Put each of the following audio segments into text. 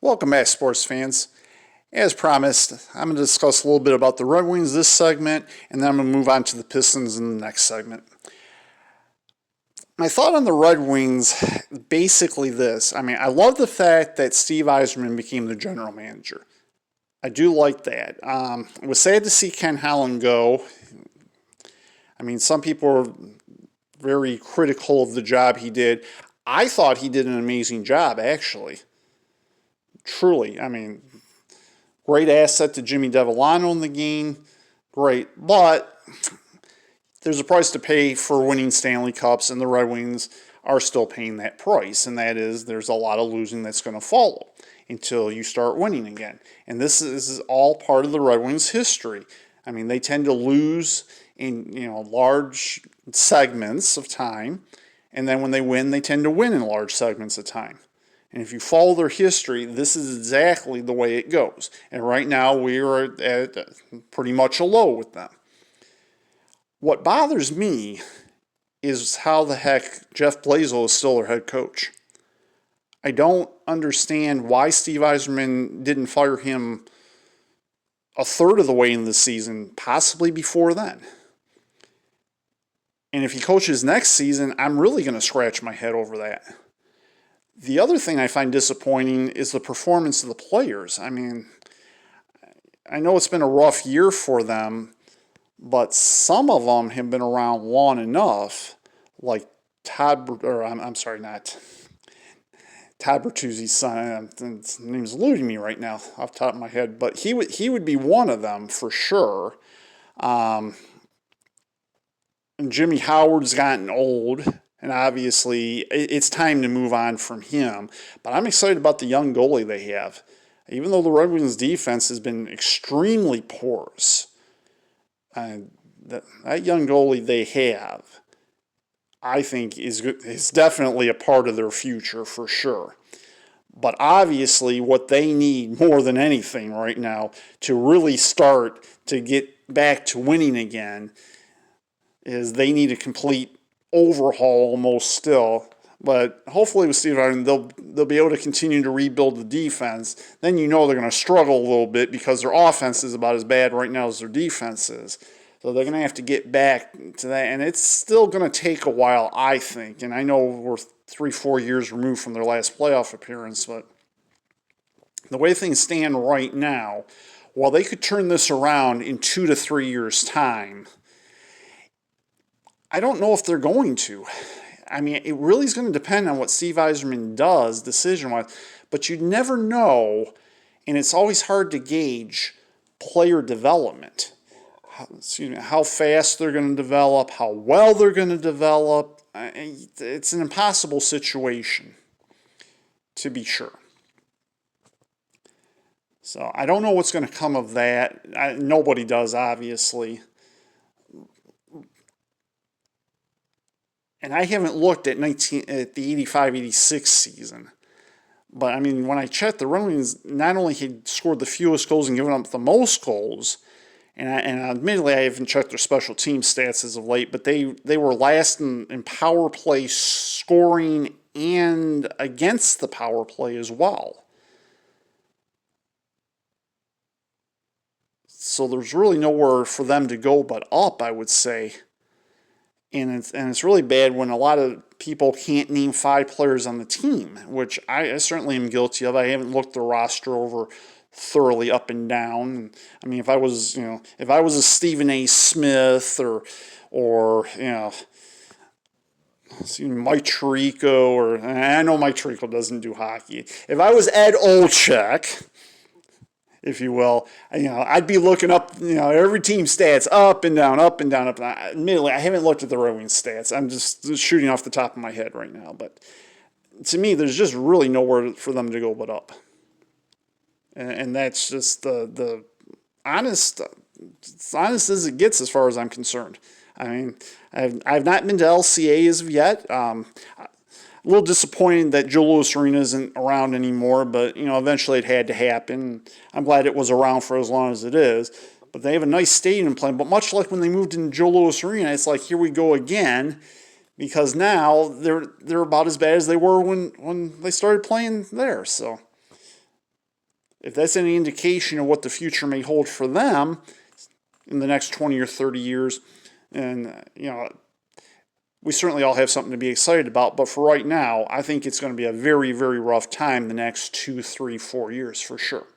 Welcome back, sports fans. As promised, I'm going to discuss a little bit about the Red Wings this segment, and then I'm going to move on to the Pistons in the next segment. My thought on the Red Wings, basically this. I love the fact that Steve Yzerman became the general manager. I do like that. It was sad to see Ken Holland go. Some people are very critical of the job he did. I thought he did an amazing job, actually. Truly. Great asset to Jimmy Devellano in the game. Great. But there's a price to pay for winning Stanley Cups, and the Red Wings are still paying that price. And that is there's a lot of losing that's going to follow until you start winning again. And this is all part of the Red Wings' history. They tend to lose in large segments of time. And then when they win, they tend to win in large segments of time. And if you follow their history, this is exactly the way it goes. And right now, we are at pretty much a low with them. What bothers me is how the heck Jeff Blashill is still their head coach. I don't understand why Steve Yzerman didn't fire him a third of the way in the season, possibly before then. And if he coaches next season, I'm really going to scratch my head over that. The other thing I find disappointing is the performance of the players. I know it's been a rough year for them, but some of them have been around long enough, like Todd Bertuzzi's son. His name's eluding me right now off the top of my head, but he would be one of them for sure. And Jimmy Howard's gotten old. And obviously, it's time to move on from him. But I'm excited about the young goalie they have. Even though the Red Wings defense has been extremely porous, that young goalie they have, I think, is definitely a part of their future for sure. But obviously, what they need more than anything right now to really start to get back to winning again is they need a complete overhaul almost still, but hopefully with Steve Yzerman, they'll be able to continue to rebuild the defense. Then they're going to struggle a little bit because their offense is about as bad right now as their defense is. So they're going to have to get back to that, and it's still going to take a while, I think. And I know we're 3-4 years removed from their last playoff appearance, but the way things stand right now, while they could turn this around in 2 to 3 years' time, I don't know if they're going to. It really is going to depend on what Steve Yzerman does decision-wise, but you never know, and it's always hard to gauge player development. How fast they're going to develop, how well they're going to develop. It's an impossible situation, to be sure. So I don't know what's going to come of that. Nobody does, obviously. And I haven't looked at the 85-86 season. But, when I checked, the Red Wings not only had scored the fewest goals and given up the most goals, and admittedly I haven't checked their special team stats as of late, but they were last in power play scoring and against the power play as well. So there's really nowhere for them to go but up, I would say. And it's really bad when a lot of people can't name 5 players on the team, which I certainly am guilty of. I haven't looked the roster over thoroughly up and down. If I was a Stephen A. Smith or Mike Tirico, or I know Mike Tirico doesn't do hockey. If I was Ed Olczyk, if you will, I'd be looking up, every team's stats up and down, up and down, up and down. Admittedly, I haven't looked at the Red Wings stats. I'm just shooting off the top of my head right now. But to me, there's just really nowhere for them to go but up. And that's just the honest as it gets as far as I'm concerned. I've not been to LCA as of yet. A little disappointed that Joe Louis Arena isn't around anymore, but eventually it had to happen. I'm glad it was around for as long as it is. But they have a nice stadium playing. But much like when they moved into Joe Louis Arena, it's like here we go again, because now they're about as bad as they were when they started playing there. So if that's any indication of what the future may hold for them in the next 20 or 30 years, and we certainly all have something to be excited about. But for right now, I think it's going to be a very, very rough time the next 2, 3, 4 years for sure.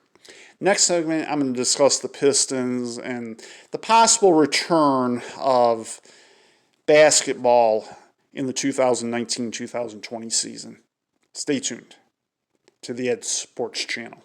Next segment, I'm going to discuss the Pistons and the possible return of basketball in the 2019-2020 season. Stay tuned to the Ed Sports Channel.